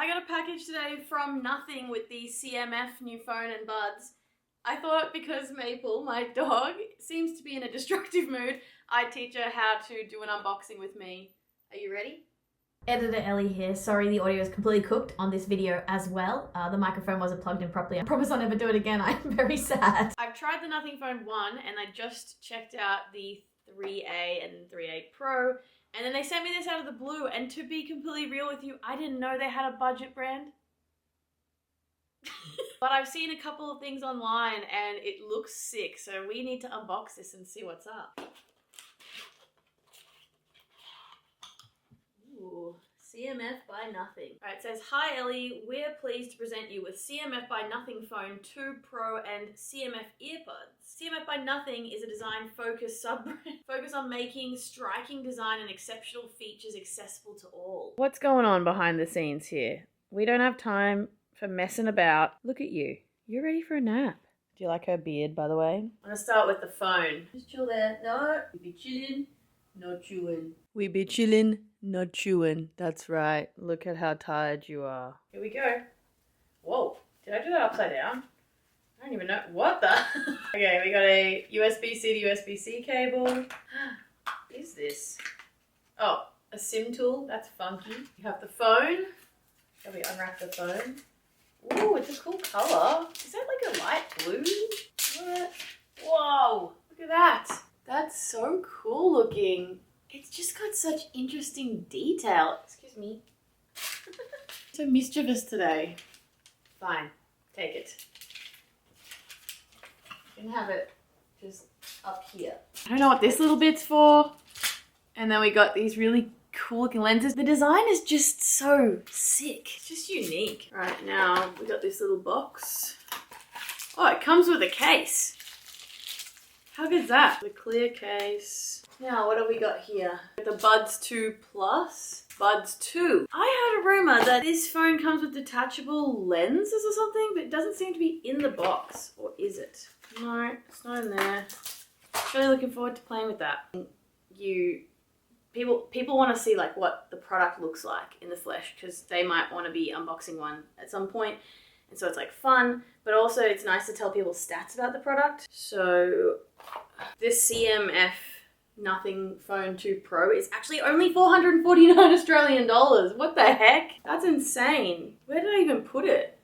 I got a package today from Nothing with the CMF new phone and buds. I thought because Maple, my dog, seems to be in a destructive mood, I'd teach her how to do an unboxing with me. Are you ready? Editor Ellie here. Sorry the audio is completely cooked on this video as well. The microphone wasn't plugged in properly. I promise I'll never do it again. I'm very sad. I've tried the Nothing Phone 1 and I just checked out the 3A and 3A Pro, and then they sent me this out of the blue, and to be completely real with you, I didn't know they had a budget brand. But I've seen a couple of things online and it looks sick, so we need to unbox this and see what's up. Ooh, CMF by Nothing. Alright, it says, "Hi Ellie, we're pleased to present you with CMF by Nothing Phone 2 Pro and CMF earbuds. CMF by Nothing is a design-focused sub-brand focused on making striking design and exceptional features accessible to all." What's going on behind the scenes here? We don't have time for messing about. Look at you. You're ready for a nap. Do you like her beard, by the way? I'm gonna start with the phone. Just chill there. No, we be chillin', not chewing. We be chillin', not chewing. That's right. Look at how tired you are. Here we go. Whoa, did I do that upside down? I don't even know. What the? Okay, we got a USB-C to USB-C cable. What is this? Oh, a SIM tool. That's funky. You have the phone. Shall we unwrap the phone? Ooh, it's a cool color. Is that like a light blue? What? Whoa, look at that. That's so cool looking. It's just got such interesting detail. Excuse me. So mischievous today. Fine, take it. You can have it just up here. I don't know what this little bit's for. And then we got these really cool looking lenses. The design is just so sick. It's just unique. Right, now we got this little box. Oh, it comes with a case. How good's that? The clear case. Now, what have we got here? The Buds 2 Plus. Buds 2. I heard a rumor that this phone comes with detachable lenses or something, but it doesn't seem to be in the box. Or is it? No, it's not in there. Really looking forward to playing with that. People want to see like what the product looks like in the flesh, because they might want to be unboxing one at some point, and so it's like fun, but also it's nice to tell people stats about the product. So this CMF Nothing Phone 2 Pro is actually only 449 Australian dollars. What the heck? That's insane. Where did I even put it?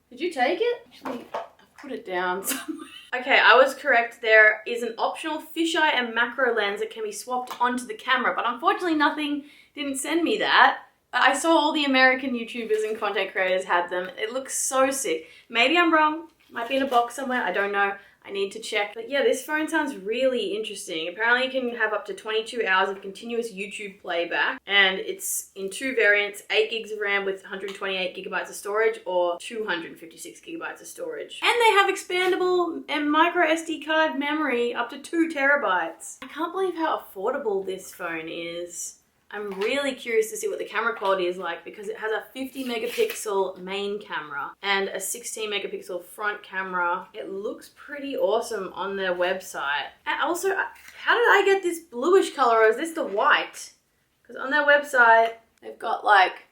Did you take it? Actually, I put it down somewhere. Okay, I was correct. There is an optional fisheye and macro lens that can be swapped onto the camera, but unfortunately Nothing didn't send me that. I saw all the American YouTubers and content creators had them. It looks so sick. Maybe I'm wrong. Might be in a box somewhere. I don't know. I need to check. But yeah, this phone sounds really interesting. Apparently you can have up to 22 hours of continuous YouTube playback, and it's in two variants, 8 gigs of RAM with 128 gigabytes of storage or 256 gigabytes of storage. And they have expandable and micro SD card memory up to 2 terabytes. I can't believe how affordable this phone is. I'm really curious to see what the camera quality is like, because it has a 50 megapixel main camera and a 16 megapixel front camera. It looks pretty awesome on their website. And also, how did I get this bluish color, or is this the white? Because on their website, they've got like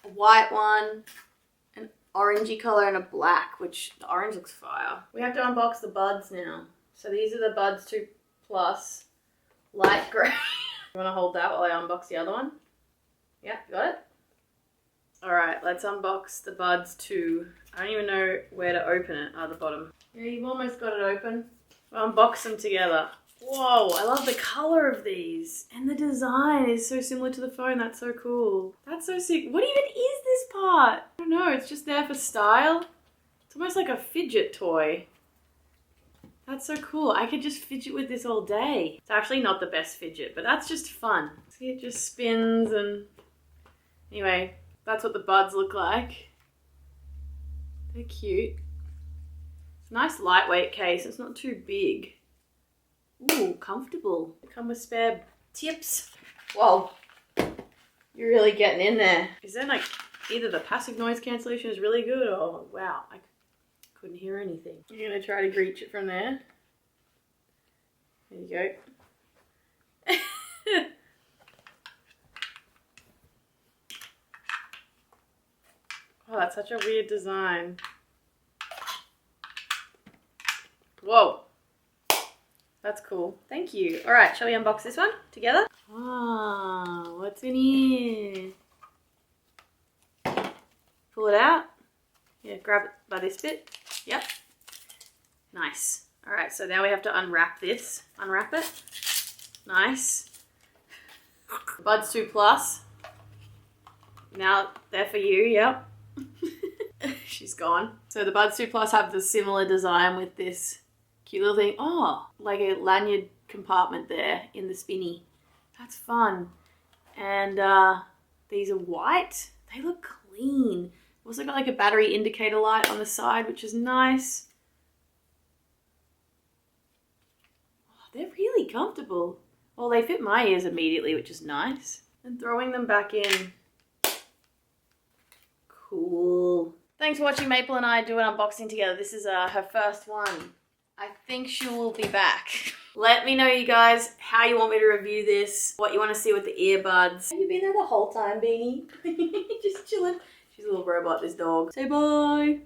a white one, an orangey color, and a black, which the orange looks fire. We have to unbox the Buds now. So these are the Buds 2 Plus, light gray. You want to hold that while I unbox the other one? Yeah, got it? Alright, let's unbox the Buds 2. I don't even know where to open it. Oh, the bottom. Yeah, you've almost got it open. We'll unbox them together. Whoa, I love the color of these. And the design is so similar to the phone. That's so cool. That's so sick. What even is this part? I don't know. It's just there for style. It's almost like a fidget toy. That's so cool. I could just fidget with this all day. It's actually not the best fidget, but that's just fun. See, it just spins and... Anyway, that's what the Buds look like. They're cute. It's a nice lightweight case. It's not too big. Ooh, comfortable. They come with spare tips. Whoa. You're really getting in there. Is there like... Either the passive noise cancellation is really good, or... Wow, I couldn't hear anything. You're going to try to reach it from there. There you go. Oh, that's such a weird design. Whoa. That's cool. Thank you. All right, shall we unbox this one together? Ah, what's in here? Pull it out. Yeah, grab it by this bit. Yep. Nice. All right, so now we have to unwrap this. Unwrap it. Nice. Buds 2 Plus. Now they're for you, yep. She's gone. So the Buds 2 Plus have the similar design with this cute little thing. Oh, like a lanyard compartment there in the spinny. That's fun. And these are white. They look clean. Also got like a battery indicator light on the side, which is nice. Oh, they're really comfortable. Well, they fit my ears immediately, which is nice. And throwing them back in. Cool. Thanks for watching Maple and I do an unboxing together. This is her first one. I think she will be back. Let me know, you guys, how you want me to review this, what you want to see with the earbuds. Have you been there the whole time, Beanie? Just chilling. She's a little robot, this dog. Say bye.